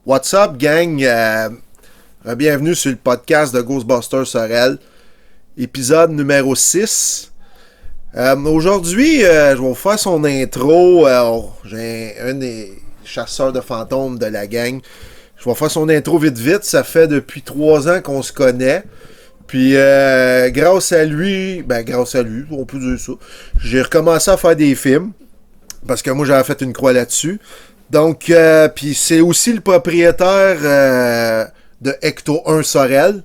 What's up, gang? Bienvenue sur le podcast de Ghostbusters Sorel, épisode numéro 6. Aujourd'hui, je vais vous faire son intro. J'ai un des chasseurs de fantômes de la gang. Je vais faire son intro vite. Ça fait depuis 3 ans qu'on se connaît. Puis, grâce à lui, on peut dire ça, j'ai recommencé à faire des films. Parce que moi, j'avais fait une croix là-dessus. Donc, puis c'est aussi le propriétaire de Ecto 1 Sorel,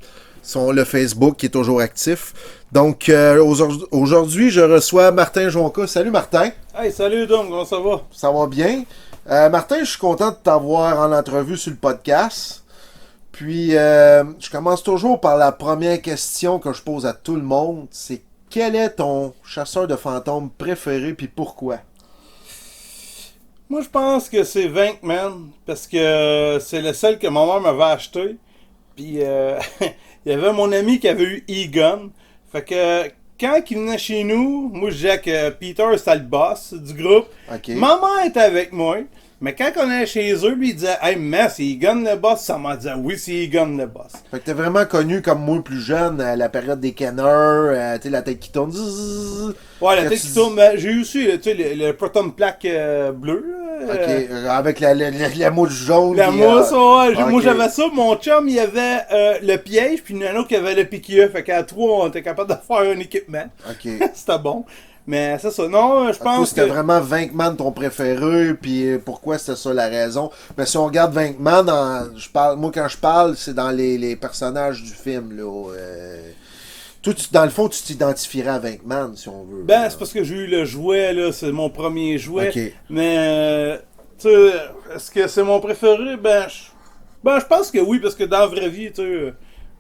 le Facebook qui est toujours actif. Donc, aujourd'hui, je reçois Martin Jonca. Salut Martin. Hey, salut Dom, comment ça va? Ça va bien. Martin, je suis content de t'avoir en entrevue sur le podcast. Puis, je commence toujours par la première question que je pose à tout le monde. C'est quel est ton chasseur de fantômes préféré, puis pourquoi? Moi, je pense que c'est Venkman, parce que c'est le seul que ma mère m'avait acheté. Puis, il y avait mon ami qui avait eu E-Gun. Fait que, quand il venait chez nous, moi, je disais que Peter, c'était le boss du groupe. Okay. Ma mère était avec moi. Mais quand on allait chez eux, lui, il disait « Hey, mais c'est E-Gun le boss? » Ça m'a dit « Oui, c'est E-Gun le boss. » Fait que t'es vraiment connu comme moi plus jeune, à la période des Kenners, tu sais, la tête qui tourne. Ouais, la tête qui tourne. Ben, j'ai eu aussi, tu sais, le proton plaque bleu. Ok, avec la mousse jaune. La mousse, ouais. Okay. Moi, j'avais ça. Mon chum, il avait le piège, puis il y en a un autre qui avait le piqueux. Fait qu'à 3, on était capable de faire un équipement. Ok. C'était bon. Mais c'est ça. Non, je pense que... C'était vraiment Venkman ton préféré, puis pourquoi c'était ça la raison? Mais si on regarde Venkman, moi quand je parle, c'est dans les personnages du film, là. Toi, dans le fond, tu t'identifierais à Venkman, si on veut. Ben, c'est parce que j'ai eu le jouet, là. C'est mon premier jouet. Okay. Mais, tu sais, est-ce que c'est mon préféré? Je pense que oui, parce que dans la vraie vie, tu sais,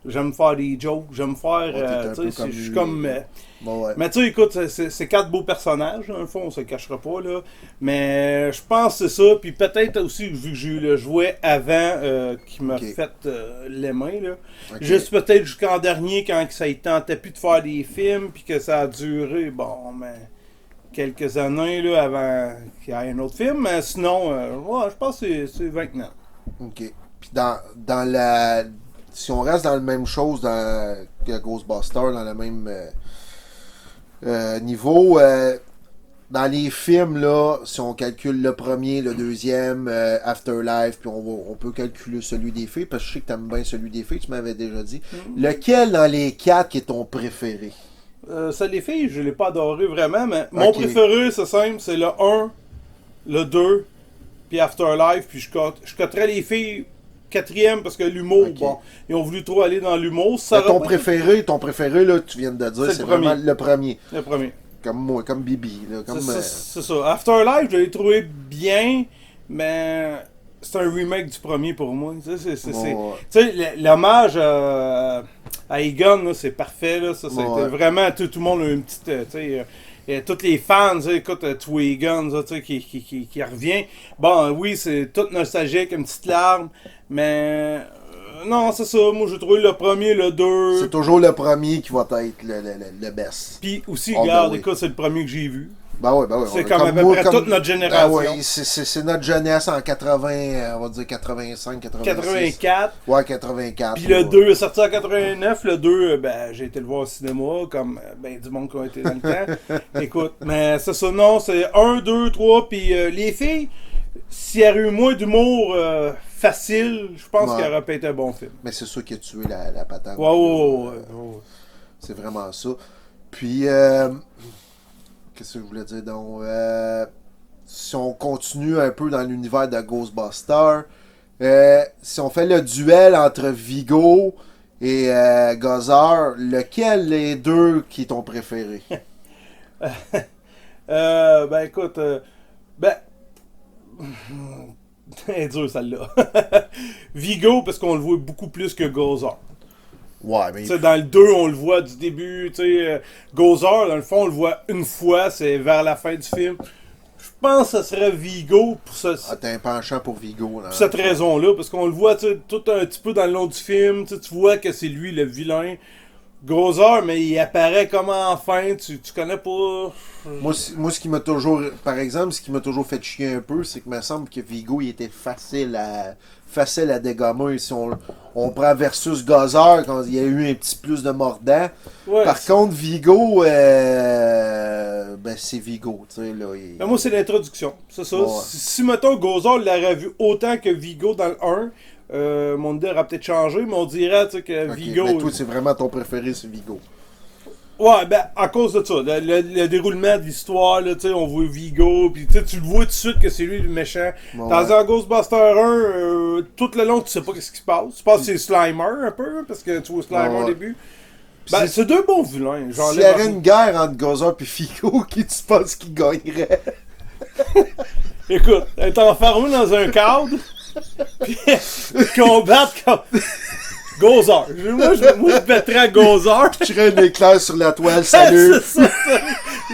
j'aime faire des jokes, j'aime faire, tu sais, je suis comme... Bon, ouais. Mais tu sais, écoute, c'est 4 beaux personnages, dans le fond, on se le cachera pas, là. Mais je pense que c'est ça. Puis peut-être aussi, vu que j'ai eu le jouet avant qui m'a fait les mains, là. Okay. Juste peut-être jusqu'en dernier, quand ça ne tentait plus de faire des films, puis que ça a duré, quelques années, là, avant qu'il y ait un autre film. Mais sinon, je pense que c'est 20 ans. OK. Puis dans la... Si on reste dans la même chose que Ghostbusters, dans le même... niveau, dans les films, là, si on calcule le premier, le deuxième, Afterlife, puis on peut calculer celui des filles, parce que je sais que t'aimes bien celui des filles, tu m'avais déjà dit. Lequel dans les 4 est ton préféré? Ça, les filles, je l'ai pas adoré vraiment, mais mon préféré, c'est simple, c'est le 1, le 2, puis Afterlife, puis je coterais les filles 4e parce que l'humour, ils ont voulu trop aller dans l'humour. Ton préféré, là, tu viens de dire, c'est vraiment le premier. Le premier. Comme moi, comme Bibi. Là, c'est ça. Afterlife, je l'ai trouvé bien, mais c'est un remake du premier pour moi. Tu sais, l'hommage à Egon, c'est parfait. Là, ça, c'était vraiment, tout le monde a une petite... tous les fans, écoute, Egon qui revient. Bon, oui, c'est tout nostalgique, une petite larme, mais non, c'est ça. Moi, j'ai trouvé le premier, le 2. C'est toujours le premier qui va être le best. Puis aussi, regarde, écoute, c'est le premier que j'ai vu. Ben oui. C'est comme à peu près toute notre génération. Ben oui, c'est notre jeunesse en 80, on va dire 85, 86. 84. Ouais, 84. Puis le 2 est sorti en 89. Le 2, j'ai été le voir au cinéma, comme du monde qui a été dans le temps. Écoute, mais c'est ça, non, c'est 1, 2, 3. Puis les filles, s'il y avait eu moins d'humour facile, je pense qu'il aurait pas été un bon film. Mais c'est ça qui a tué la patente. Ouais. C'est vraiment ça. Puis... qu'est-ce que je voulais dire donc? Si on continue un peu dans l'univers de Ghostbusters, si on fait le duel entre Vigo et Gozer, lequel des deux qui est ton préféré? Écoute, c'est dur celle-là. Vigo, parce qu'on le voit beaucoup plus que Gozer. Ouais, mais... Dans le 2, on le voit du début. Gozer, dans le fond, on le voit une fois, c'est vers la fin du film. Je pense que ce serait Vigo pour ça. T'as un penchant pour Vigo. Là. Pour cette raison-là, parce qu'on le voit tout un petit peu dans le long du film. Tu vois que c'est lui le vilain. Gozer, mais il apparaît comme enfin, tu connais pas. Moi, ce qui m'a toujours, par exemple, ce qui m'a toujours fait chier un peu, c'est que me semble que Vigo, il était facile facile à dégommer si on prend versus Gozer quand il y a eu un petit plus de mordant. Ouais, Par contre, Vigo, ben c'est Vigo, tu sais, là. Ben, moi, c'est l'introduction. C'est ça. Ouais. Si, mettons, Gozer l'aurait vu autant que Vigo dans le 1, mon idée aurait peut-être changé, mais on dirait tu sais, que Ok, Vigo. mais toi, c'est vraiment ton préféré, c'est Vigo. Ouais, ben, à cause de ça, le déroulement de l'histoire, là, tu sais, on voit Vigo, pis tu le vois tout de suite que c'est lui le méchant. Ouais. Dans un Ghostbuster 1, tout le long, tu sais pas qu'est-ce qui se passe. Tu penses que c'est Slimer, un peu, parce que tu vois Slimer Ouais. au début. Ben, c'est deux bons vilains. Genre, S'il y avait une guerre entre Gozer et Vigo, qui tu penses qui gagnerait? Écoute, être enfermé dans un cadre, pis combattre comme... Gozer. Moi, je mettrais Gozer. Je tirais un éclair sur la toile, salut! C'est ça.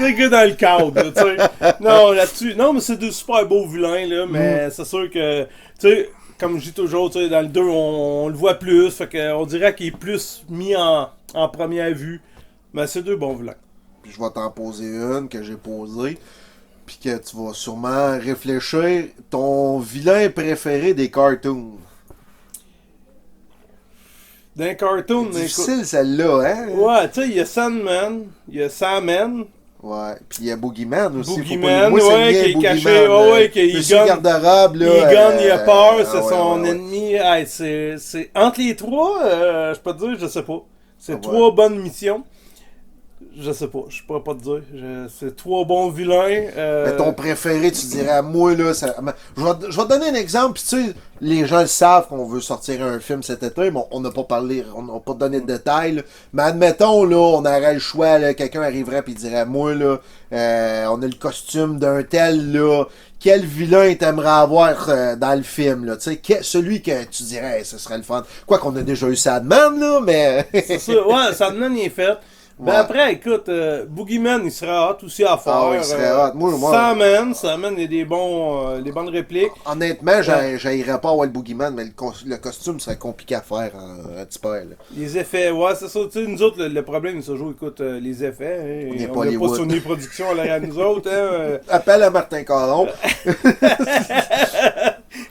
Les gars dans le cadre, tu sais. Non, là-dessus. Non, mais c'est deux super beaux vilains, là. Mais c'est sûr que, tu sais, comme je dis toujours, tu sais, dans le 2, on le voit plus. Fait qu'on dirait qu'il est plus mis en première vue. Mais c'est deux bons vilains. Puis je vais t'en poser une que j'ai posée. Puis que tu vas sûrement réfléchir. Ton vilain préféré des cartoons. Dans un cartoon, C'est mais difficile celle-là, hein? ouais, tu sais, il y a Sandman, il y a Sandman, Ouais. Puis il y a Boogeyman aussi. Boogeyman, Moi, c'est ouais, bien qui est Boogeyman, caché, ouais, qui Monsieur gonne. garde-robe, là. Il gagne, il a peur, c'est ah ouais, son ouais. ennemi. Hey, c'est entre les trois, je peux te dire, je sais pas. C'est Ah ouais. trois bonnes missions. Je sais pas, je pourrais pas te dire. C'est trois bons vilains. Mais ton préféré, tu dirais à moi, là. Je vais te donner un exemple, puis tu sais, les gens le savent qu'on veut sortir un film cet été, mais on n'a pas parlé, on n'a pas donné de détails, là. Mais admettons, là, on aurait le choix, là, quelqu'un arriverait et dirait, moi, là, on a le costume d'un tel, là. Quel vilain t'aimerais avoir dans le film, là, tu sais, celui que tu dirais, hey, ce serait le fun. Quoi qu'on a déjà eu Sandman, là, mais... C'est ça, ouais, Sandman il est fait. Ben Ouais. après, écoute, Boogeyman il serait hot aussi à faire. Ah ouais, il serait hot. Moi, Sandman, il y a des bonnes répliques. Honnêtement, j'aillerais pas avoir le Boogeyman, mais le costume serait compliqué à faire un petit peu, là. Les effets, ouais, c'est ça. Tu sais, nous autres, le problème, c'est toujours, écoute, les effets. Hein, On n'est pas n'a Hollywood. pas Sony Productions à l'arrière de nous autres. Hein, Appelle à Martin Caron.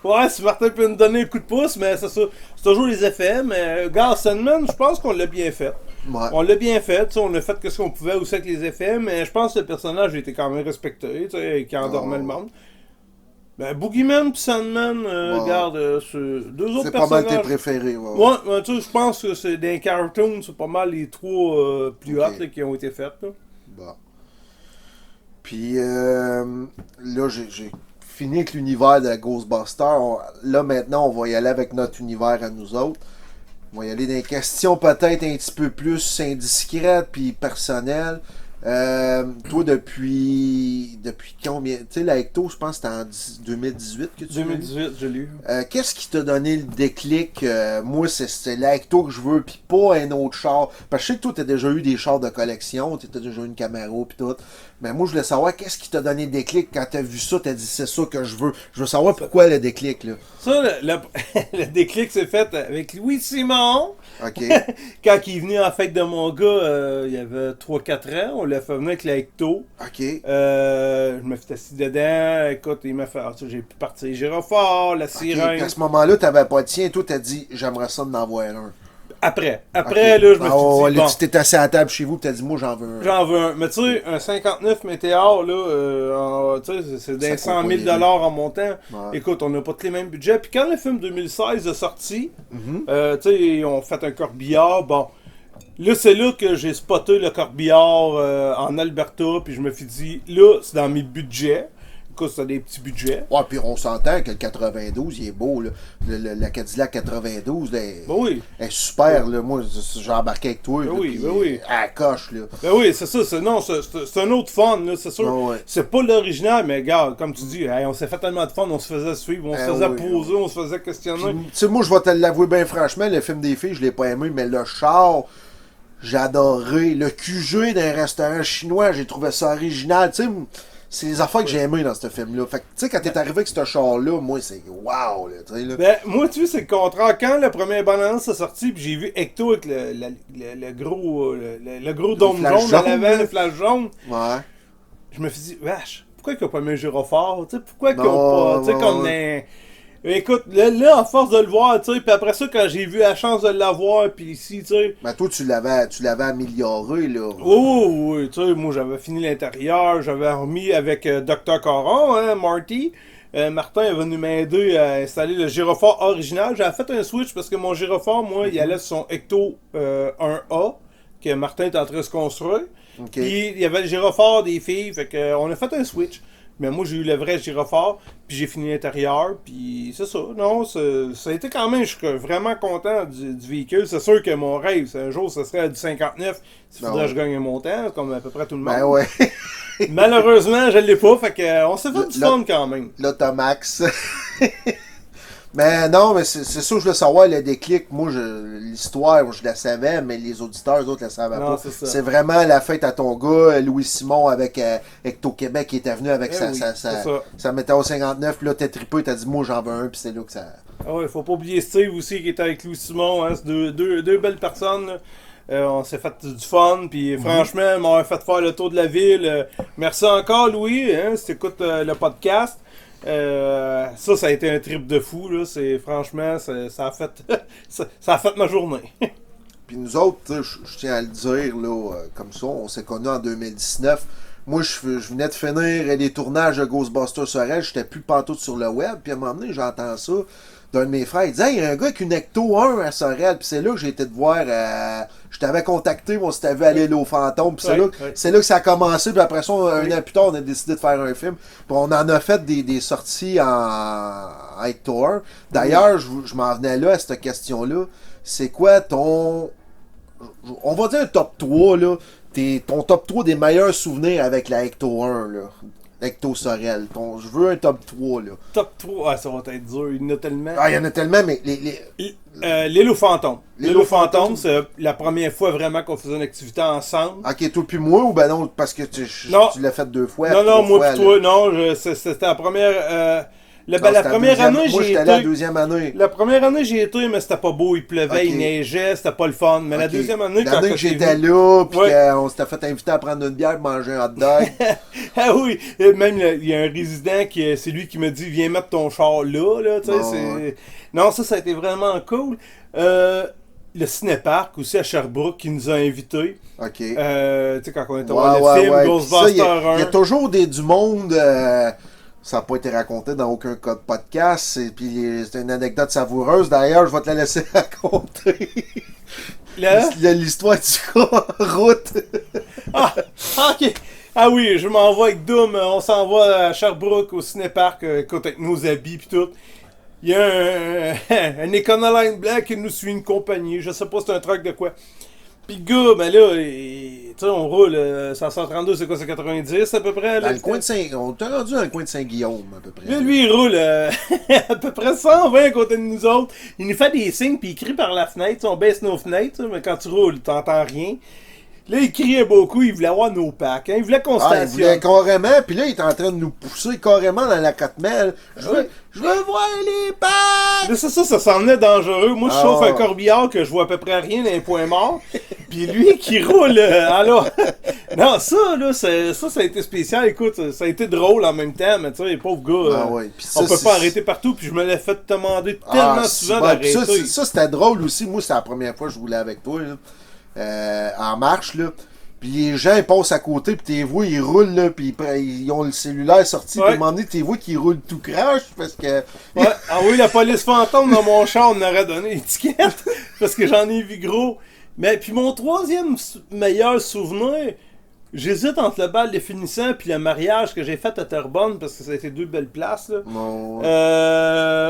ouais, si Martin peut nous donner un coup de pouce, mais c'est ça. C'est toujours les effets. Mais, gars, Sandman, je pense qu'on l'a bien fait. Ouais. On l'a bien fait, tu sais, on a fait ce qu'on pouvait aussi avec les effets, mais je pense que le personnage a été quand même respecté, tu sais, qui endormait le monde. Ben, Boogeyman pis Sandman, regarde, c'est deux autres C'est pas mal personnages. tes préférés, ouais. Ouais, ben, tu sais, je pense que c'est des cartoons, c'est pas mal les trois plus Ok. hot là, qui ont été faits. Là. Bon. Puis là, j'ai fini avec l'univers de Ghostbusters. Là, maintenant, on va y aller avec notre univers à nous autres. On va y aller dans des questions peut-être un petit peu plus indiscrètes puis personnelles. Toi, depuis combien? Tu sais, la Ecto, je pense que c'était en 2018 que tu l'as eu. 2018, j'ai lu. Qu'est-ce qui t'a donné le déclic? Moi, c'est la Ecto que je veux, puis pas un autre char. Parce que je sais que toi, t'as déjà eu des chars de collection, t'as déjà eu une Camaro, puis tout. Mais moi, je voulais savoir, qu'est-ce qui t'a donné le déclic quand t'as vu ça, t'as dit, c'est ça que je veux. Je veux savoir pourquoi le déclic, là. Ça, le déclic s'est fait avec Louis Simon. OK. Quand il est venu en fête de mon gars, il y avait 3-4 ans, on l'a fait venir avec la Ecto. OK. Je me suis assis dedans, écoute, il m'a fait, j'ai pu partir Girofort, la OK. sirène. Puis à ce moment-là, t'avais pas de tien, toi, t'as dit, j'aimerais ça d'en avoir un. Après, OK. là, je me suis Ah, dit, là, bon, tu t'es assis à la table chez vous, t'as dit, moi, j'en veux un. j'en veux un. Mais tu sais, un 59 Météor, là, tu sais, c'est des Ça coûte 100 pas 000 les $ en montant. Ouais. Écoute, on n'a pas tous les mêmes budgets. Puis quand le film 2016 est sorti, Mhm. tu sais, ils ont fait un corbillard, bon. Là, c'est là que j'ai spoté le corbillard en Alberta, puis je me suis dit, là, c'est dans mes budgets. Écoute, c'est des petits budgets. Ouais, puis on s'entend que le 92, il est beau, là. La Cadillac 92, là, Ben oui. elle est super, là. Moi, j'ai embarqué avec toi. Ben là, oui, puis ben oui. elle coche, là. Ben oui, c'est ça, c'est un autre fun, là, c'est sûr. Ouais, ouais. C'est pas l'original, mais regarde, comme tu dis, hey, on s'est fait tellement de fun, on se faisait suivre, on se faisait oui, poser, on se faisait questionner. Tu sais, moi, je vais te l'avouer bien franchement, le film des filles, je l'ai pas aimé, mais le char, j'ai adoré. Le QG d'un restaurant chinois, j'ai trouvé ça original. Tu sais, c'est les affaires que j'ai aimées dans ce film-là. Fait que, tu sais, quand t'es arrivé avec ce char-là, moi, c'est wow, là, tu sais, là. Ben, moi, tu vois, c'est le contraire. Quand le premier balance est sorti, puis j'ai vu Ecto avec le gros dôme flash jaune jaune, à l'avant, là. le flash jaune, Ouais. je me suis dit, vache, pourquoi qu'il n'y a pas mis un gyrophare? Tu sais, pourquoi qu'il n'y a Non, pas, tu sais, ouais, comme ouais. Écoute, là, à force de le voir, tu sais, puis après ça, quand j'ai vu la chance de l'avoir, puis ici, tu sais... Ben toi, tu l'avais amélioré, là. Oui, tu sais, moi, j'avais fini l'intérieur, j'avais remis avec Dr. Caron, hein, Marty. Martin est venu m'aider à installer le gyrophare original. J'avais fait un switch parce que mon gyrophare, moi, il allait sur son Ecto 1A, que Martin est en train de se construire. Okay. Puis il y avait le gyrophare des filles, fait que on a fait un switch. Mais moi, j'ai eu le vrai gyrophare, puis j'ai fini l'intérieur, puis c'est ça. Non, ça a été quand même, je suis vraiment content du véhicule. C'est sûr que mon rêve, c'est un jour, ce serait du 59, il faudrait que je gagne un montant, comme à peu près tout le monde. Ben ouais. Malheureusement, je l'ai pas, fait que on s'est fait du fun quand même. L'Automax. Mais non, mais c'est sûr que je veux savoir le déclic. Moi, l'histoire, je la savais, mais les auditeurs, eux autres, la savaient pas. C'est vraiment la fête à ton gars, Louis Simon, avec Ecto-Québec, qui était venu avec sa météo 59. Puis là, t'es trippé, t'as dit, moi, j'en veux un, puis c'est là que ça... Ah ouais, faut pas oublier Steve aussi, qui était avec Louis Simon. Hein, c'est deux belles personnes, là. On s'est fait du fun, puis franchement, m'ont fait faire le tour de la ville. Merci encore, Louis, hein, si tu écoutes le podcast. Ça a été un trip de fou, là. Franchement, ça a fait ça a fait ma journée. Puis nous autres, je tiens à le dire, là, comme ça, on s'est connus en 2019. Moi, je venais de finir les tournages de Ghostbusters Sorel, j'étais plus pantoute sur le web, puis à un moment donné, j'entends ça d'un de mes frères, il dit « Hey, il y a un gars avec une Ecto 1 à Sorel », puis c'est là que j'ai été te voir, je t'avais contacté, on s'était vu aller au Fantôme, puis c'est là que ça a commencé, puis après ça, un an plus tard, on a décidé de faire un film, puis on en a fait des sorties en Ecto 1. D'ailleurs, je m'en venais là à cette question-là, c'est quoi ton... On va dire un top 3, là, ton top 3 des meilleurs souvenirs avec la Ecto 1, là. Ecto Sorel. Je veux un top 3, là. Top 3, ça va être dur. Il y en a tellement. Ah, il y en a tellement, mais L'île aux fantômes. L'île aux fantômes, c'est la première fois vraiment qu'on faisait une activité ensemble. Ok, toi puis moi, ou ben non, parce que tu l'as fait 2 fois. Non, moi puis toi, non, c'était la première... la première année, moi, j'étais allé la deuxième année. La première année, j'y étais, mais c'était pas beau. Il pleuvait, il neigeait, c'était pas le fun. Mais la deuxième année, l'année que j'étais là, puis on s'était fait inviter à prendre une bière, manger un hot dog. Ah oui, et même il y a un résident c'est lui qui me dit viens mettre ton char là, tu sais. Non, ça a été vraiment cool. Le cinéparc aussi à Sherbrooke qui nous a invités. Ok. Tu sais, quand on était voir le film Ghostbusters 1. Il y a toujours du monde. Ça n'a pas été raconté dans aucun cas de podcast. Puis c'est une anecdote savoureuse. D'ailleurs, je vais te la laisser raconter. L'histoire du route. Ok. Ah oui, je m'en vais avec Doom. On s'en va à Sherbrooke au cinéparc, écoute, avec nos habits pis tout. Il y a un Econoline blanc qui nous suit une compagnie. Je sais pas si c'est un truck de quoi. Pis le gars, ben là, tu sais, on roule, 132, c'est quoi, c'est 90 à peu près? Là, dans le coin de on t'a rendu dans le coin de Saint-Guillaume, à peu près. Là, lui, il roule à peu près 120 à côté de nous autres. Il nous fait des signes, puis il crie par la fenêtre. On baisse nos fenêtres, mais quand tu roules, t'entends rien. Là, il criait beaucoup, il voulait avoir nos packs. Hein. Il voulait qu'on stationne. Il voulait carrément, puis là, il est en train de nous pousser carrément dans la cote-mêle. Je veux voir les packs! Là, ça s'en venait dangereux. Moi, je chauffe un corbillard que je vois à peu près rien dans les points morts. Puis lui qui roule, alors... Non, ça, là, ça a été spécial. Écoute, ça a été drôle en même temps, mais tu sais, pauvre gars, on peut pas arrêter partout. Puis je me l'ai fait demander tellement souvent d'arrêter. Ça, c'était drôle aussi. Moi, c'était la première fois que je roulais avec toi, là. En marche, là. Puis les gens, ils passent à côté, puis t'es vois, ils roulent, là, puis ils ont le cellulaire sorti, puis à un moment donné, t'es vois qu'ils roulent tout crash, parce que... Ouais, ah oui, la police fantôme dans mon char, on aurait donné l'étiquette, parce que j'en ai vu gros. Mais puis mon troisième meilleur souvenir, j'hésite entre le bal de finissant puis le mariage que j'ai fait à Terrebonne, parce que ça a été 2 belles places, là. Bon.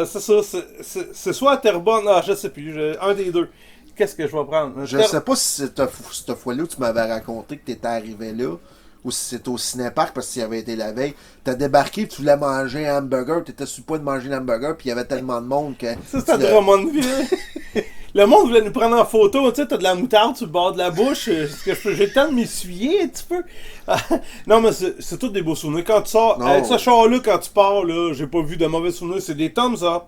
C'est ça, c'est soit à Terrebonne, je sais plus, un des deux. Qu'est-ce que je vais prendre? Je sais pas si cette fois-là tu m'avais raconté que t'étais arrivé là, ou si c'était au cinéparc parce qu'il avait été la veille. T'as débarqué, tu voulais manger un hamburger, t'étais sur le point de manger un hamburger, puis il y avait tellement de monde que... Ça, c'était Drummondville. Le monde voulait nous prendre en photo, tu sais, t'as de la moutarde sur le bord de la bouche. J'ai le temps de m'essuyer un petit peu. Non, mais c'est tous des beaux souvenirs. Quand tu sors, avec ce char-là, quand tu pars, là, j'ai pas vu de mauvais souvenirs, c'est des thumbs up.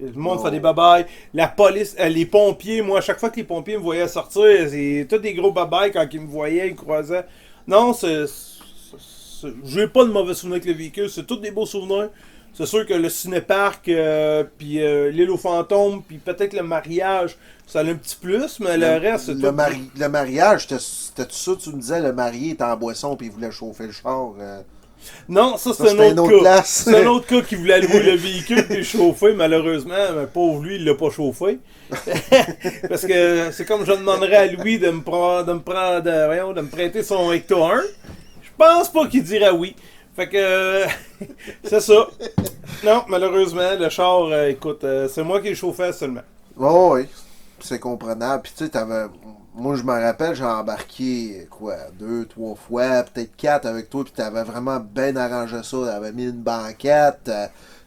Le monde fait des babayes. La police, les pompiers, moi, à chaque fois que les pompiers me voyaient sortir, c'est tous des gros babayes quand ils me voyaient, ils me croisaient. Non, j'ai pas de mauvais souvenirs avec le véhicule, c'est tous des beaux souvenirs. C'est sûr que le cinéparc, puis l'île aux fantômes, puis peut-être le mariage, ça a un petit plus, mais le reste, c'est tout. Le mariage, c'était ça, tu me disais, le marié était en boisson puis il voulait chauffer le char. Non, ça c'est un autre cas. Place. C'est un autre cas qui voulait louer le véhicule et le chauffer. Malheureusement, mais pauvre lui, il l'a pas chauffé. Parce que c'est comme je demanderais à Louis de me prêter son Ecto 1. Je pense pas qu'il dirait oui. Fait que c'est ça. Non, malheureusement, le char, écoute, c'est moi qui le chauffais seulement. Oh, oui, c'est comprenable. Puis tu sais, moi, je me rappelle, j'ai embarqué, 2-3 fois, peut-être 4 avec toi, puis t'avais vraiment bien arrangé ça. T'avais mis une banquette,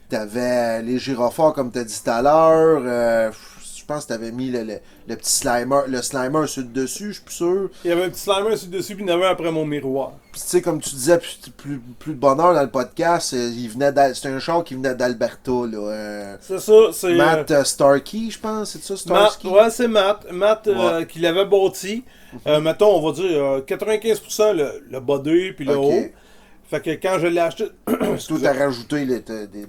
t'avais les gyrophares, comme t'as dit tout à l'heure. Je pense que t'avais mis le petit slimer, le slimer sur le dessus, je suis plus sûr. Il y avait un petit slimer sur le dessus, puis il y en avait un après mon miroir. Puis tu sais, comme tu disais, plus de bonheur dans le podcast, c'était un char qui venait d'Alberta, là. C'est ça, c'est... Matt Starkey, je pense, c'est ça, Starkey? Ouais, c'est Matt. Matt qui l'avait bâti. Mettons, on va dire 95% le body, puis le haut. Fait que quand je l'ai acheté... Toi, t'as rajouté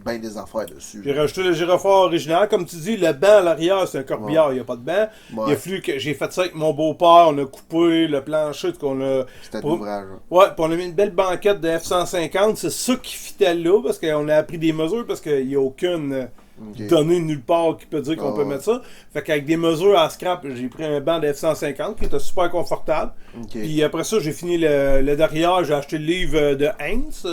ben des affaires dessus. J'ai rajouté le gyrophare original. Comme tu dis, le banc à l'arrière, c'est un corbillard, il n'y a pas de banc. Ouais. Il a fallu que j'ai fait ça avec mon beau-père, on a coupé le plancher. C'était l'ouvrage. Ouais, puis on a mis une belle banquette de F-150. C'est ça qui fitait là, parce qu'on a appris des mesures, parce qu'il n'y a aucune... donné nulle part qui peut dire qu'on peut mettre ça. Fait qu'avec des mesures à scrap, j'ai pris un banc de F-150 qui était super confortable. Puis après ça, j'ai fini le derrière, j'ai acheté le livre de Heinz.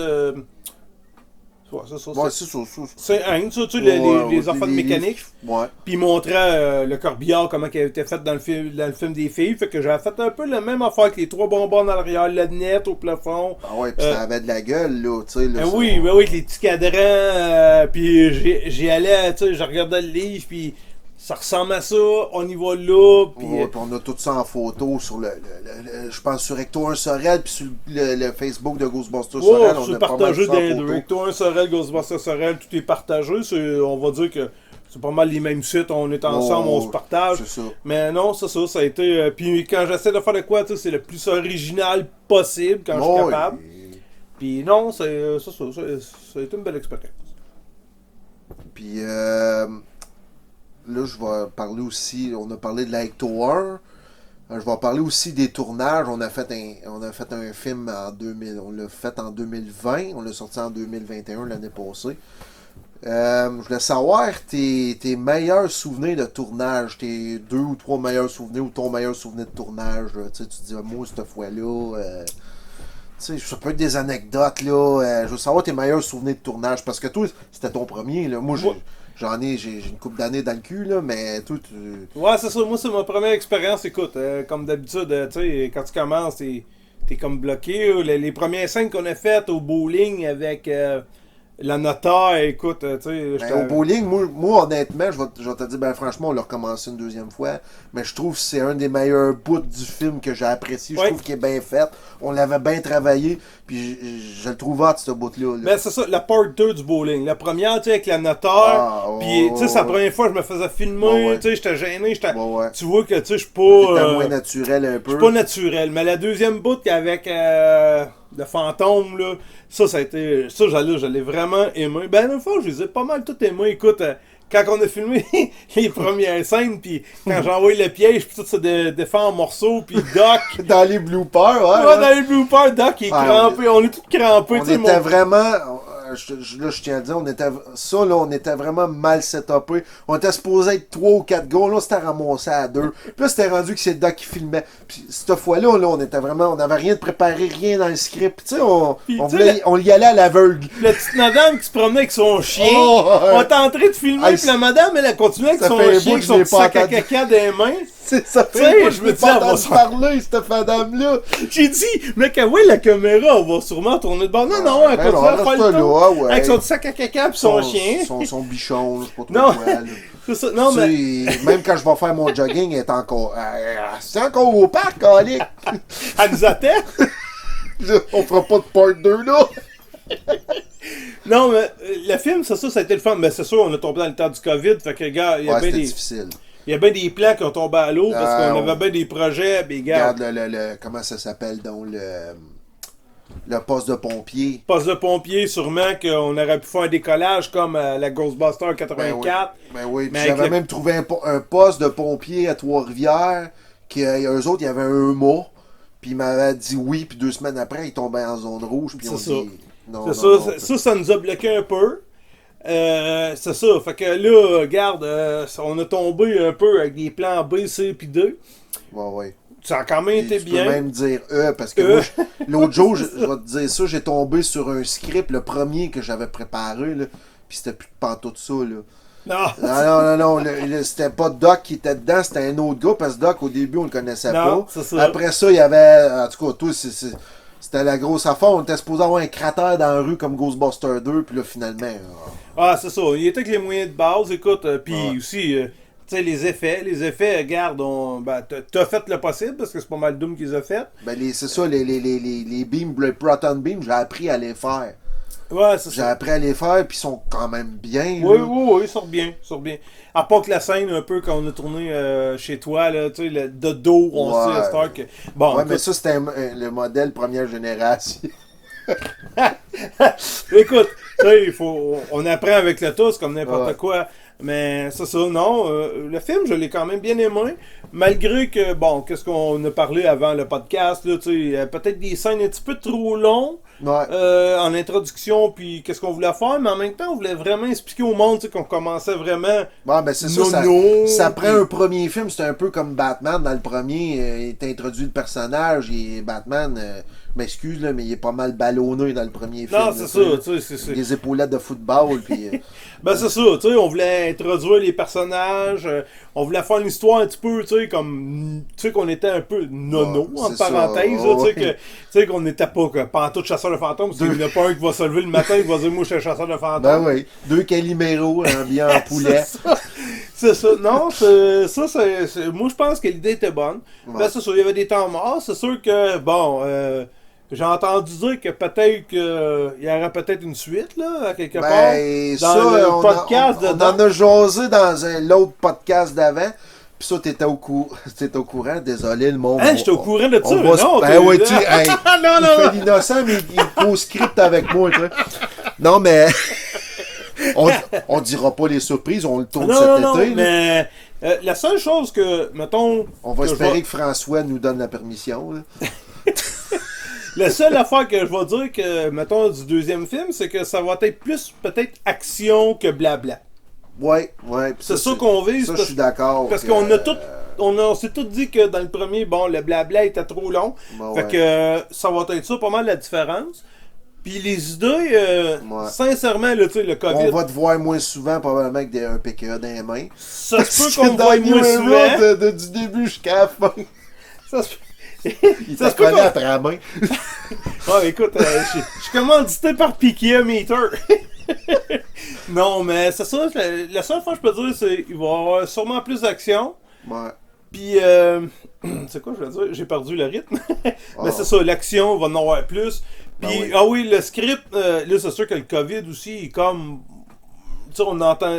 C'est Heinz, ça, tu sais, les affaires de mécanique. Ouais. Puis il montrait le corbillard, comment il avait été fait dans le film des filles. Fait que j'avais fait un peu la même affaire avec les 3 bonbons à l'arrière, la net au plafond. Ah ouais, pis ça avait de la gueule, là, tu sais. Oui, avec les petits cadrans. Puis j'y allais, tu sais, je regardais le livre, puis ça ressemble à ça, on y va là. Puis on a tout ça en photo sur je pense sur Ecto 1 Sorel, puis sur le Facebook de Ghostbusters Sorel. On a partagé dans les deux. Ecto 1 Sorel, Ghostbusters Sorel, tout est partagé. On va dire que c'est pas mal les mêmes sites, on est ensemble, on se partage. C'est ça. Mais non, c'est ça, ça a été... puis quand j'essaie de faire de quoi, c'est le plus original possible quand je suis capable. Puis non, ça a été une belle expérience. Puis là, je vais parler aussi, on a parlé de la Ecto 1. Je vais parler aussi des tournages. On a fait un film en 2000, on l'a fait en 2020, on l'a sorti en 2021 l'année passée. Je voulais savoir tes meilleurs souvenirs de tournage, tes 2 ou 3 meilleurs souvenirs ou ton meilleur souvenir de tournage. Tu te dis, moi, cette fois-là, ça peut être des anecdotes, là. Je veux savoir tes meilleurs souvenirs de tournage, parce que toi, c'était ton premier, là. Moi, j'ai une couple d'années dans le cul, là, mais tout. Ouais, c'est ça. Moi, c'est ma première expérience. Écoute, comme d'habitude, tu sais, quand tu commences, t'es comme bloqué. Les premières scènes qu'on a faites au bowling avec la notaire, écoute, tu sais. Au bowling, moi honnêtement, je vais te dire, franchement, on l'a recommencé une deuxième fois, mais je trouve que c'est un des meilleurs bouts du film que j'ai apprécié. Je trouve qu'il est bien fait. On l'avait bien travaillé, puis je le trouve hot, ce bout-là. Ben, c'est ça, la part 2 du bowling. La première, tu sais, avec la notaire, puis, tu sais, c'est la première fois que je me faisais filmer, tu sais, j'étais gêné, tu vois que, tu sais, je suis pas... T'étais moins naturel un peu. Je suis pas naturel, mais la deuxième bout avec le fantôme, là, ça a été... Ça, je l'ai vraiment aimé. Ben, une fois, je les ai pas mal tout aimés. Écoute, quand on a filmé les premières scènes, puis quand j'ai envoyé le piège, puis tout ça défait en morceaux, puis Doc... dans les bloopers, ouais. Dans les bloopers, Doc est crampé, on est tous crampés. On était vraiment... Là, je tiens à dire, on était vraiment mal setupé. On était supposé être 3 ou 4 gars. Là, c'était ramassé à 2. Puis là, c'était rendu que c'est le Doc qui filmait. Puis cette fois-là, on était vraiment... On n'avait rien de préparé, rien dans le script. Tu sais, on y allait à l'aveugle. La petite madame qui se promenait avec son chien. On était en train de filmer, puis la madame, elle a continué avec son chien, avec son petit sac à caca dans les mains. Ça fait je me dis, elle va se parler, cette madame-là. J'ai dit, mais la caméra, on va sûrement tourner de bord. Non, elle continue à faire le tour. Avec son sac à caca pis son chien. Son bichon, je sais pas trop non. quoi. C'est ça. Non, mais... Même quand je vais faire mon jogging, elle est encore... c'est encore au parc, Calique. Elle nous attend. On fera pas de part 2, là. Non, mais le film, ça a été le fun. Mais c'est sûr, on a tombé dans le temps du COVID. Fait que, gars, il y a bien des... difficile. Il y a bien des plans qui ont tombé à l'eau parce qu'on avait bien des projets. Mais gars... Regarde comment ça s'appelle, donc Le poste de pompier. Poste de pompier, sûrement qu'on aurait pu faire un décollage comme la Ghostbuster 84. Ben oui. Puis j'avais même trouvé un poste de pompier à Trois-Rivières, eux autres, il y avait un mois. Puis il m'avait dit oui, puis 2 semaines après, il tombait en zone rouge. Puis on dit non. Ça nous a bloqué un peu. C'est ça. Fait que là, regarde, on a tombé un peu avec des plans B, C puis D. Ouais. Ça a quand même été bien. Tu peux même dire parce que moi, l'autre jour, je vais te dire ça, j'ai tombé sur un script, le premier que j'avais préparé, là, puis c'était plus de pantoute ça, là. Non, c'était pas Doc qui était dedans, c'était un autre gars, parce que Doc, au début, on le connaissait pas. Après ça, il y avait, en tout cas, toi, c'était la grosse affaire, on était supposé avoir un cratère dans la rue comme Ghostbuster 2, puis là, finalement... c'est ça, il était avec les moyens de base, écoute, puis aussi... tu sais, les effets, regarde, t'as fait le possible parce que c'est pas mal Doom qu'ils ont fait. Ben, c'est ça, les beams, les Proton Beams, j'ai appris à les faire. Ouais, c'est ça. J'ai appris à les faire, puis ils sont quand même bien. Oui, ils sortent bien. À part que la scène, un peu, quand on a tourné chez toi, là, tu sais, de dos, on sait à cette heure que... Bon, mais ça, c'était le modèle première génération. Écoute, tu sais, on apprend avec le tous comme n'importe quoi. Mais c'est ça, non. Le film, je l'ai quand même bien aimé. Malgré que, qu'est-ce qu'on a parlé avant le podcast, là, tu sais, peut-être des scènes un petit peu trop longues en introduction, puis qu'est-ce qu'on voulait faire, mais en même temps, on voulait vraiment expliquer au monde, tu sais, qu'on commençait vraiment. C'est ça prend un premier film, c'est un peu comme Batman. Dans le premier, il t'introduit le personnage, et Batman. M'excuse, là, mais il est pas mal ballonné dans le premier film. Non, c'est ça, tu sais, c'est des épaulettes de football, puis... c'est ça, tu sais, on voulait introduire les personnages, on voulait faire une histoire un petit peu, tu sais, comme... Tu sais, qu'on était un peu nono, en parenthèse, tu sais, qu'on n'était pas pantoute chasseur de fantômes, parce qu'il n'y en a pas un qui va se lever le matin et qui va dire « Moi, je suis un chasseur de fantômes ». Ben oui, 2 Calimero, un bien en poulet. C'est ça, non, moi, je pense que l'idée était bonne. Ben, c'est sûr, il y avait des temps morts, c'est sûr que, j'ai entendu dire que peut-être qu'il y aurait peut-être une suite, là, à quelque part. Dans le podcast on en a jasé dans l'autre podcast d'avant. Puis ça, t'étais au courant. Désolé, le monde. J'étais au courant de ça. Non, oui, tu hey, il fait l'innocent, mais il est au script avec moi, tu sais. Non, mais... on dira pas les surprises, on le tourne cet été. Mais la seule chose que, mettons... On va espérer que François nous donne la permission, là. La seule affaire que je vais dire que, mettons, du deuxième film, c'est que ça va être plus peut-être action que blabla. Ouais. C'est ça qu'on vise. Ça, je suis d'accord. Parce qu'on a tout... On s'est tout dit que dans le premier, le blabla était trop long. Fait que ça va être ça, pas mal la différence. Puis les idées, sincèrement, là, tu sais, le COVID... On va te voir moins souvent, probablement, avec un PKA dans les mains. Ça se peut qu'on te voit moins souvent. Du début jusqu'à la fin. Ça se peut... Il t'a collé après la main. Écoute, je suis commandité par Piquet Meter. Non, mais c'est ça. La seule fois que je peux dire, c'est qu'il va y avoir sûrement plus d'action. Ouais. Puis, c'est quoi je veux dire? J'ai perdu le rythme. Mais c'est ça, l'action va en avoir plus. Puis, le script, là, c'est sûr que le COVID aussi est comme... Tu sais, on entend...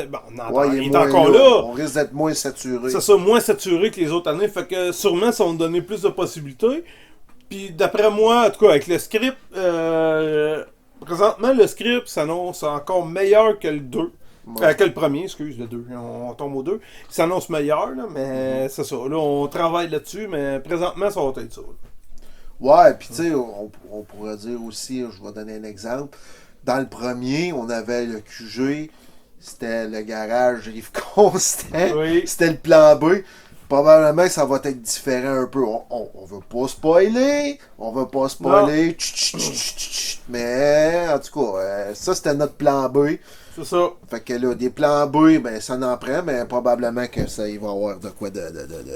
il est encore là. On risque d'être moins saturé. C'est ça, moins saturé que les autres années. Fait que sûrement, ça va nous donner plus de possibilités. Puis d'après moi, en tout cas, avec le script, présentement, le script s'annonce encore meilleur que le 2. Que le premier, excuse, le 2. On tombe au 2. Il s'annonce meilleur, là, mais c'est ça. Là, on travaille là-dessus, mais présentement, ça va être ça. Ouais, puis tu sais, on pourrait dire aussi, je vais donner un exemple. Dans le premier, on avait le QG, c'était le garage Rive Constant, c'était le plan B. Probablement que ça va être différent un peu. On veut pas spoiler. Mais en tout cas, ça c'était notre plan B. C'est ça. Fait que là, des plans B, ben ça n'en prend, mais probablement que ça il va y avoir de quoi de.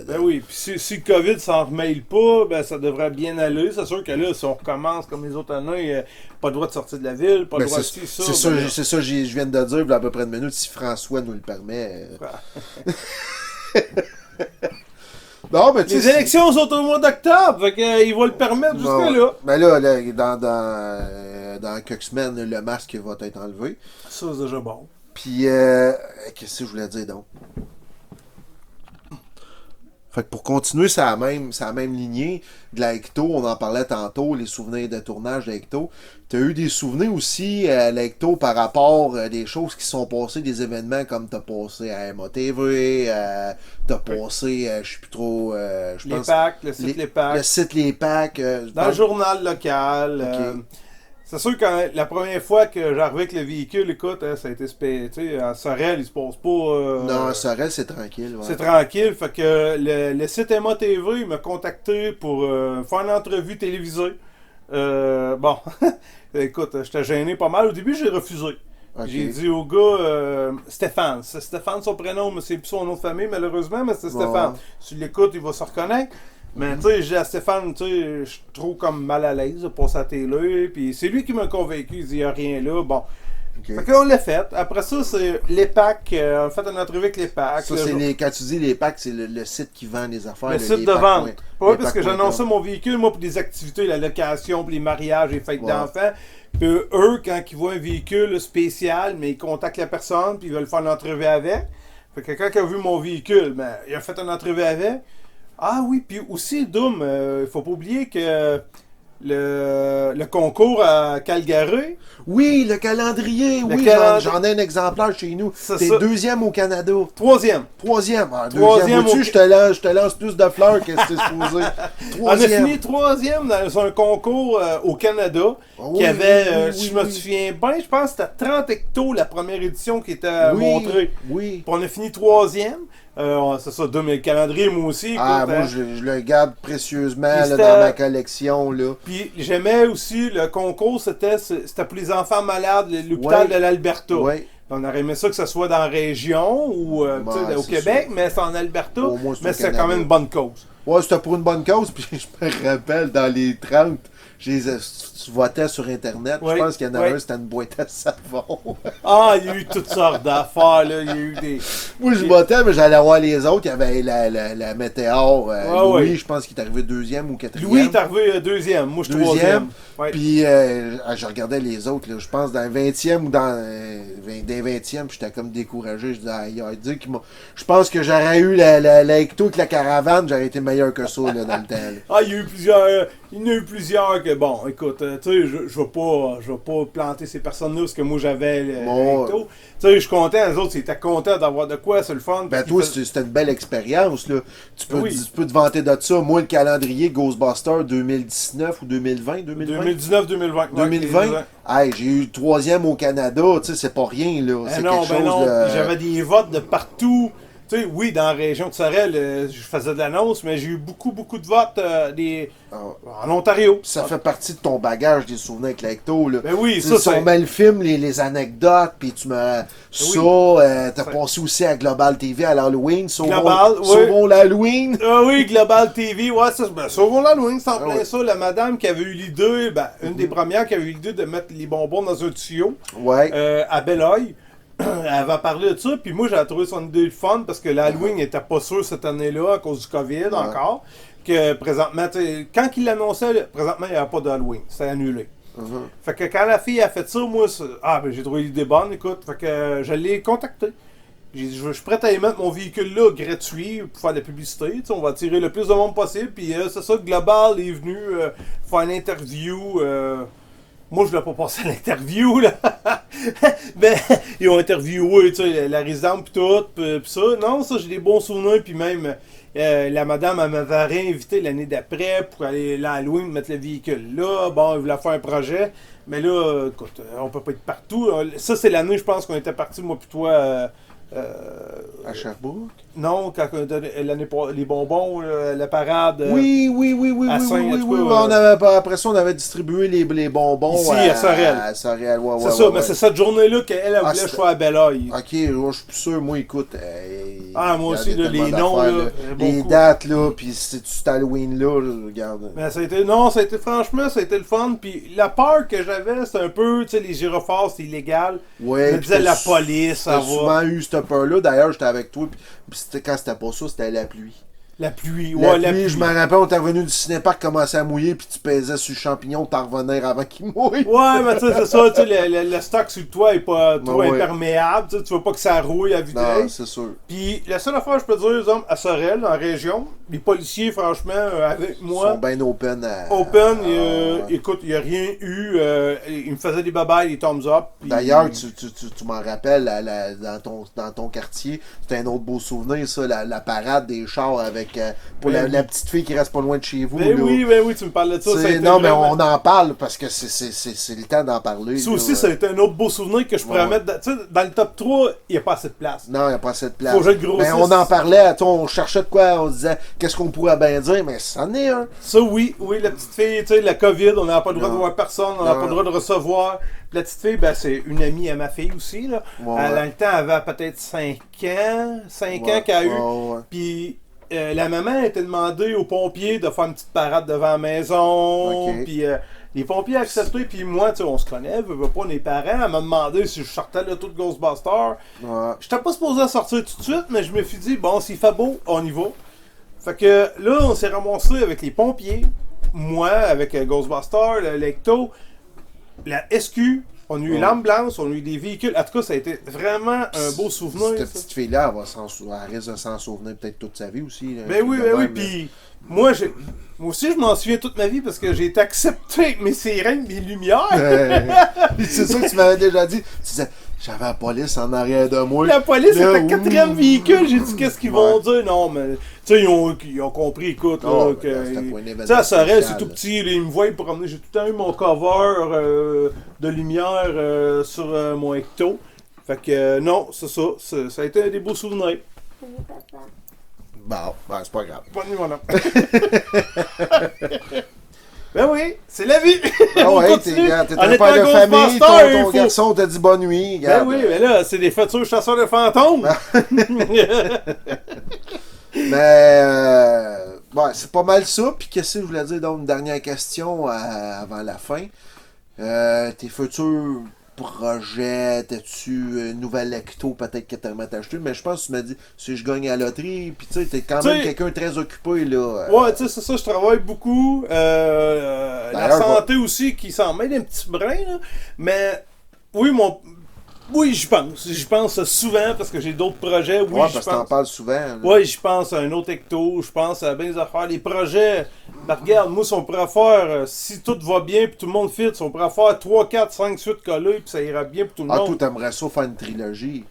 Ben oui, puis si le COVID s'en remêle pas, ben ça devrait bien aller. C'est sûr que là, si on recommence comme les autres années, pas le droit de sortir de la ville, pas le droit de ça. C'est ça, je viens de dire, il y a à peu près une minute, si François nous le permet. Non, mais les élections sont au mois d'octobre, fait qu'il va le permettre jusque-là. Mais là, dans quelques semaines, le masque va être enlevé. Ça, c'est déjà bon. Puis, qu'est-ce que je voulais dire donc? Fait que pour continuer sur la même lignée de la Ecto, on en parlait tantôt, les souvenirs de tournage de l'Ecto. Tu as eu des souvenirs aussi à l'Ecto par rapport à des choses qui sont passées, des événements comme tu as passé à MOTV, tu as passé, je sais plus trop, je Les pense... packs, le site Les Packs. Le site Les Packs. Dans le journal local. Ok. C'est sûr que la première fois que j'arrivais avec le véhicule, écoute, ça a été tu sais, à Sorel, il se passe pas. Non, Sorel, c'est tranquille. Ouais. C'est tranquille. Fait que le site Emma TV m'a contacté pour faire une entrevue télévisée. Bon, écoute, j'étais gêné pas mal. Au début, j'ai refusé. Ok. J'ai dit au gars, Stéphane. C'est Stéphane son prénom, mais c'est plus son nom de famille, malheureusement, mais c'est Stéphane. Ouais. Si tu l'écoutes, il va se reconnaître. Mais tu sais, j'ai à Stéphane, tu sais, je suis trop comme mal à l'aise de passer à la télé. Puis c'est lui qui m'a convaincu. Il dit, il n'y a rien là. Bon. Ok. Fait qu'on l'a fait. Après ça, c'est les packs. On a fait une entrevue avec les packs. Ça, c'est quand tu dis les packs, c'est le site qui vend les affaires. Le site de vente. Oui, parce que j'annonçais mon véhicule, moi, pour des activités, la location, pour les mariages, les fêtes d'enfants. Puis eux, quand ils voient un véhicule spécial, mais ils contactent la personne, puis ils veulent faire une entrevue avec. Fait que quand il a vu mon véhicule, ben, il a fait une entrevue avec. Ah oui, puis aussi, Doom, il faut pas oublier que le concours à Calgary. Oui, le calendrier, oui, j'en ai un exemplaire chez nous. T'es deuxième au Canada. Troisième. Troisième. Troisième vois-tu, je te lance plus de fleurs que c'est supposé. On a fini troisième dans un concours au Canada qui avait, si je me souviens bien, je pense que c'était 30 hectos la première édition qui était montrée. Oui. Puis on a fini troisième. C'est ça, le calendrier, moi aussi. Écoute, moi, je le garde précieusement là, dans ma collection. Là. Puis j'aimais aussi le concours, c'était pour les enfants malades, l'hôpital de l'Alberta. Oui. On aurait aimé ça que ce soit dans la région ou au Québec, mais c'est en Alberta. Mais c'est quand même une bonne cause. Ouais, c'était pour une bonne cause. Puis je me rappelle, dans les 30, tu votais sur Internet. Je pense qu'il y en a un, c'était une boîte à savon. Ah, il y a eu toutes sortes d'affaires. Là. Il y a eu des... Moi, je votais, mais j'allais voir les autres. Il y avait la météore. Louis, je pense qu'il est arrivé deuxième ou quatrième. Louis est arrivé deuxième. Moi, je suis troisième. Puis, je regardais les autres. Là, je pense dans le 20e ou dans des 20e. Puis, j'étais comme découragé. Je disais, je pense que j'aurais eu la Ecto avec la caravane. J'aurais été meilleur que ça là, dans le temps. Là. Ah, il y a eu plusieurs. Il y en a eu plusieurs que, bon, écoute, tu sais, je vais pas planter ces personnes-là parce que moi, j'avais l'Ecto. Tu sais, je suis content, les autres, ils étaient contents d'avoir de quoi, c'est le fun. Ben, toi, c'était une belle expérience, là. Tu peux te vanter de ça. Moi, le calendrier Ghostbusters 2019 ou 2020, 2019-2020. 2020. Hey, j'ai eu troisième au Canada, tu sais, c'est pas rien, là. C'est quelque chose de... J'avais des votes de partout. Tu sais, oui, dans la région de Sorel, je faisais de l'annonce, mais j'ai eu beaucoup de votes en Ontario. Ça fait partie de ton bagage, des souvenirs avec l'Ecto, là. Ben oui, ça, on met le film, les anecdotes, puis tu me... t'as passé aussi à Global TV à l'Halloween. Sauvons l'Halloween. Ah oui, Global TV, ouais, ça, sauvons l'Halloween, c'est en plein ça. La madame qui avait eu l'idée, une des premières qui avait eu l'idée de mettre les bonbons dans un tuyau à Belleuil. Elle va parler de ça, puis moi j'ai trouvé son idée fun parce que l'Halloween n'était pas sûr cette année-là à cause du COVID encore. Que présentement, quand il l'annonçait, présentement il n'y avait pas d'Halloween, c'était annulé. Fait que quand la fille a fait ça, moi, j'ai trouvé l'idée bonne, écoute, fait que je l'ai contacté. J'ai dit, je suis prêt à y mettre mon véhicule là gratuit pour faire de la publicité, on va attirer le plus de monde possible, puis c'est ça, Global est venu faire une interview. Moi, je ne l'ai pas passé à l'interview, là. Ben, ils ont interviewé, tu sais, la résidente pis tout, pis ça. Non, ça, j'ai des bons souvenirs, puis même, la madame, elle m'avait réinvité l'année d'après pour aller là à Halloween, mettre le véhicule là. Bon, elle voulait faire un projet. Mais là, écoute, on peut pas être partout. Ça, c'est l'année, je pense, qu'on était partis, moi pis toi, à Sherbrooke? Non, quand l'année les bonbons, la parade. Oui. Après ça, on avait distribué les bonbons ici, à Sorel. À Sorel, c'est ça, mais c'est cette journée-là qu'elle voulait que je sois à Belleuil. Ok, je suis plus sûr. Moi, écoute. Moi aussi, les noms, là, les dates, là, puis c'est cet Halloween-là, regarde. Mais franchement, ça a été le fun. Puis la peur que j'avais, c'était un peu, tu sais, les gyrophares, c'est illégal. Ouais. Je me disais la police, ça va. J'ai souvent eu cette peur-là. D'ailleurs, j'étais avec toi, puis quand c'était pas ça, c'était la pluie. La pluie, la pluie. Je me rappelle, on était revenu du cinéparc, commençait à mouiller, puis tu pesais sur le champignon pour revenir avant qu'il mouille. Ouais, mais tu sais, c'est ça, tu sais, le stock sur le toit est pas trop imperméable, tu veux pas que ça rouille à vue d'œil. Non, c'est sûr. Puis la seule affaire que je peux dire, les hommes, à Sorel, en région, les policiers, franchement, avec Ils moi... sont bien open à... Open, écoute, il n'y a rien eu. Il me faisait des babayes, des thumbs up. D'ailleurs, tu m'en rappelles, dans ton quartier, c'était un autre beau souvenir, ça, la parade des chars avec pour la petite fille qui reste pas loin de chez vous. Ben oui, tu me parlais de ça. Non, mais on en parle parce que c'est le temps d'en parler. Ça aussi, ça a été un autre beau souvenir que je pourrais mettre. Dans le top 3, il n'y a pas assez de place. Non, il n'y a pas assez de place. Faut que je le grossisse. Mais on en parlait, on cherchait de quoi, on disait qu'est-ce qu'on pourrait bien dire, mais ça en est un. Ça, oui, la petite fille, tu sais, la COVID, on n'a pas le droit de voir personne, on n'a pas le droit de recevoir. Puis la petite fille, ben, c'est une amie à ma fille aussi, là. Ouais, Dans le temps, elle avait peut-être 5 ans qu'elle a eu. Puis la maman était demandée aux pompiers de faire une petite parade devant la maison. Okay. Puis les pompiers ont accepté. Puis moi, tu sais, on se connaît, veut pas les parents. Elle m'a demandé si je sortais là tout de Ghostbusters. Ouais. J'étais pas supposé sortir tout de suite, mais je me suis dit, bon, s'il fait beau, on y va. Fait que là, on s'est ramassé avec les pompiers, moi, avec Ghostbusters, le Lecto, la SQ, on a eu l'ambulance, on a eu des véhicules. En tout cas, ça a été vraiment un beau souvenir. Cette petite fille-là, elle risque de s'en souvenir peut-être toute sa vie aussi. Là, ben oui. Puis moi aussi, je m'en souviens toute ma vie parce que j'ai été accepté avec mes sirènes, mes lumières. C'est ça que tu m'avais déjà dit. Tu disais, j'avais la police en arrière de moi. La police était le quatrième véhicule. J'ai dit, qu'est-ce qu'ils vont dire? Non, mais, tu sais, ils ont compris, écoute, là, que. Tu sais, à Sorel, c'est tout petit. Là, ils me voient pour promener. J'ai tout le temps eu mon cover de lumière sur mon Ecto. Fait que, non, c'est ça. Ça a été des beaux souvenirs. Bon, c'est pas grave. Bonne nuit, mon homme. Ben oui, c'est la vie! Ah ouais, t'es un père de famille, ton garçon t'a dit bonne nuit. Ben oui, mais là, c'est des futurs chasseurs de fantômes! Mais, ouais, c'est pas mal ça. Puis qu'est-ce que je voulais dire? Donc, une dernière question avant la fin. Tes futurs projets, t'as-tu une nouvelle lecto peut-être que t'aimerais t'acheter? Mais je pense que tu m'as dit, si je gagne à la loterie, puis tu sais, t'es quand même quelqu'un de très occupé, là. Ouais, tu sais, c'est ça, je travaille beaucoup. La santé aussi, qui s'en mêle un petit brin, là. Mais, oui, j'y pense. J'y pense souvent parce que j'ai d'autres projets. Oui, ouais, parce que t'en parles souvent. Là. Oui, j'y pense à un autre hecto. Je pense à bien des affaires. Les projets, ben, regarde, moi, si on pourrait faire, si tout va bien puis tout le monde fit, si on pourrait faire 3, 4, 5 suites collées puis ça ira bien pour tout le monde. Ah, toi, t'aimerais ça faire une trilogie.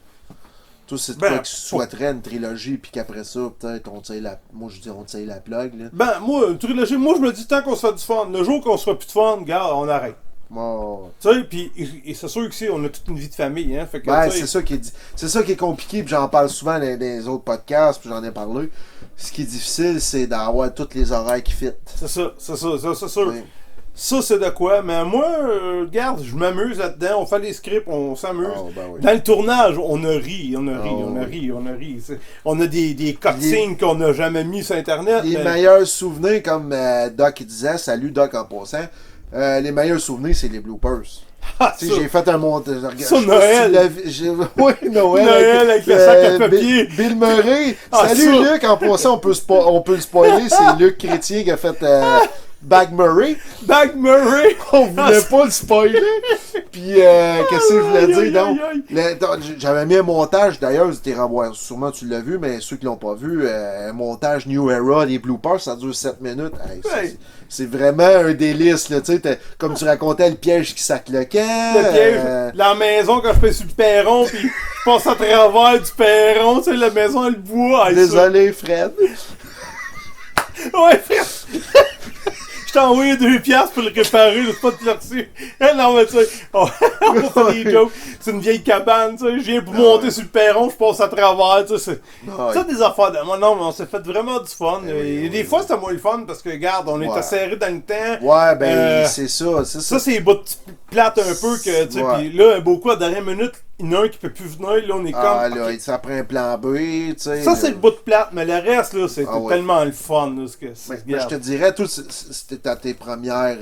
Toi, c'est toi qui souhaiterais une trilogie puis qu'après ça, peut-être, on tire moi, je dis, on tire la plug, là. Ben, moi, une trilogie, moi, je me dis, tant qu'on se fait du fun, le jour qu'on se fait plus de fun, regarde, on arrête. Oh. Tu sais, puis c'est sûr que on a toute une vie de famille, hein. Fait que, c'est ça qui est compliqué, puis j'en parle souvent dans les autres podcasts, puis j'en ai parlé. Ce qui est difficile, c'est d'avoir toutes les horaires qui fit. C'est ça, c'est sûr. Oui. Ça, c'est de quoi, mais moi, regarde, je m'amuse là-dedans, on fait les scripts, on s'amuse. Oh, ben oui. Dans le tournage, on a ri. On a des cutscenes qu'on n'a jamais mis sur Internet. Les meilleurs souvenirs, comme Doc disait, salut Doc en passant, les meilleurs souvenirs, c'est les bloopers. Ah, j'ai fait un montage. Ça, Noël. Oui, Noël avec le sac à papier. Bill Murray. Salut Luc, en passant, on peut le spoiler, c'est Luc Chrétien qui a fait Bag Murray. On voulait pas le spoiler. Puis, qu'est-ce que je voulais dire? Donc, j'avais mis un montage, d'ailleurs, sûrement tu l'as vu, mais ceux qui l'ont pas vu, un montage New Era, les bloopers, ça dure 7 minutes. Hey, c'est vraiment un délice, là, tu sais, comme tu racontais, le piège qui sac le camp. Le piège, la maison, quand je fais sur le perron, puis je passe à travers du perron, tu sais, la maison, elle boit. Désolé, Fred. Ouais, Fred. Je t'ai envoyé 2 piastres pour le réparer, c'est pas de là-dessus. Non, mais tu sais, on fait des jokes. C'est une vieille cabane, tu sais. Je viens pour monter sur le perron, je passe à travers, tu sais. C'est des affaires de moi. Non, mais on s'est fait vraiment du fun. Et des fois, c'était moins le fun parce que, regarde, on était serré dans le temps. Ouais, ben, c'est ça. Ça, c'est les bouts plates un peu que, tu sais. Puis là, beaucoup à la dernière minute, il y en a un qui peut plus venir, là, on est comme. Là, ça prend un plan B, tu sais. Ça, c'est le bout de plate, mais le reste, là, c'était tellement le fun, là, mais je te dirais, tout, c'était à tes premières.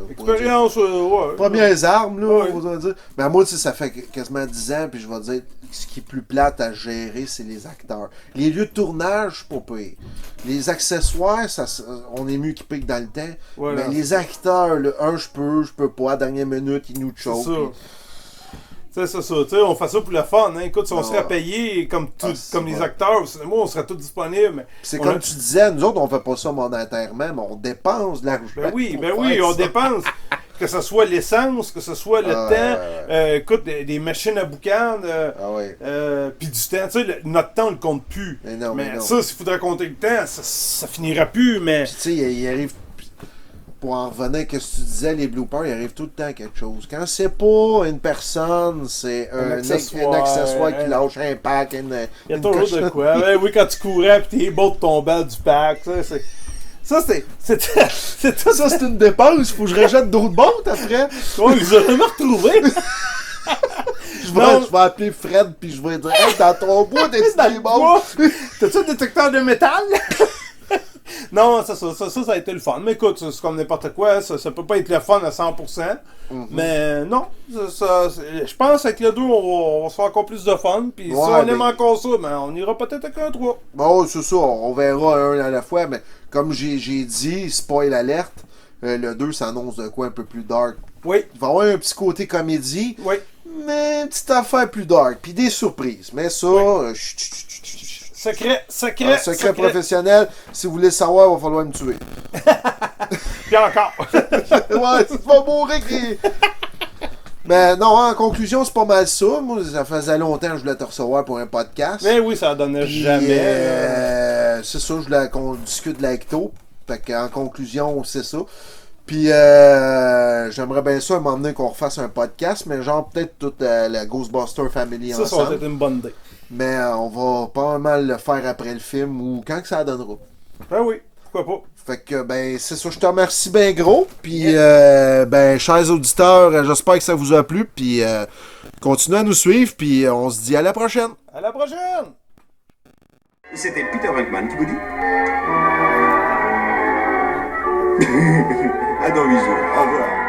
Expérience, ouais. Premières armes, là, on va dire. Mais moi, tu sais, ça fait quasiment 10 ans, puis je vais dire, ce qui est plus plate à gérer, c'est les acteurs. Les lieux de tournage, pas pire. Les accessoires, on est mieux équipés que dans le temps. Voilà. Mais les acteurs, je peux pas, à la dernière minute, ils nous choquent. C'est ça, tu sais, on fait ça pour le fun, hein. Écoute, si on serait ouais. payé comme les vrai. acteurs au cinéma, on serait tous disponibles. Mais C'est on comme a- tu disais, nous autres, on fait pas ça monétairement, mais on dépense de l'argent. Ben oui, pour on faire ça. dépense. Que ce soit l'essence, que ce soit le temps, écoute, des machines à boucan, Ah ouais. puis du temps. Tu sais, notre temps, on le compte plus. Mais non. Ça, s'il faudrait compter le temps, ça finira plus, mais... Puis tu sais, il arrive, pour en revenir à ce que tu disais, les bloopers, il arrive tout le temps à quelque chose. Quand c'est pas une personne, c'est un accessoire qui lâche un pack. Il y a toujours de quoi. Ben oui, quand tu courais, puis tes bottes tombaient du pack, ça, c'est tout. Ça, c'est une dépense. Faut que je rejette d'autres bottes après. On les a jamais retrouvés. Je vais appeler Fred puis je vais dire hey, dans ton bois, t'es-tu dans les bottes? T'as-tu un détecteur de métal? Non, ça a été le fun. Mais écoute, c'est comme n'importe quoi. Ça peut pas être le fun à 100%. Mais non, je pense qu'avec le 2, on va se faire encore plus de fun. Puis si on aime encore ça, ben, on ira peut-être avec un 3. Bon, c'est ça. On verra un à la fois. Mais comme j'ai dit, spoil alerte, le 2 s'annonce de quoi un peu plus dark. Oui. Il va y avoir un petit côté comédie. Oui. Mais une petite affaire plus dark. Puis des surprises. Mais ça... Secret professionnel, si vous voulez savoir, il va falloir me tuer. Puis encore. Ouais, tu vas mourir qui. Mais non, en conclusion, c'est pas mal ça. Moi, ça faisait longtemps que je voulais te recevoir pour un podcast. Mais oui, ça donnait jamais. C'est ça, je voulais qu'on discute de l'acto. Fait qu'en conclusion, c'est ça. Puis j'aimerais bien ça, à un moment donné, qu'on refasse un podcast, mais genre peut-être toute la Ghostbuster Family ensemble. Ça va être une bonne idée. Mais on va pas mal le faire après le film ou quand que ça donnera. Ben oui, pourquoi pas. Fait que, ben, c'est ça, je te remercie bien gros. Puis, ben, chers auditeurs, j'espère que ça vous a plu. Puis, continuez à nous suivre. Puis, on se dit à la prochaine. À la prochaine! C'était Peter Venkman qui vous dit. À dans 8 jours. Au revoir.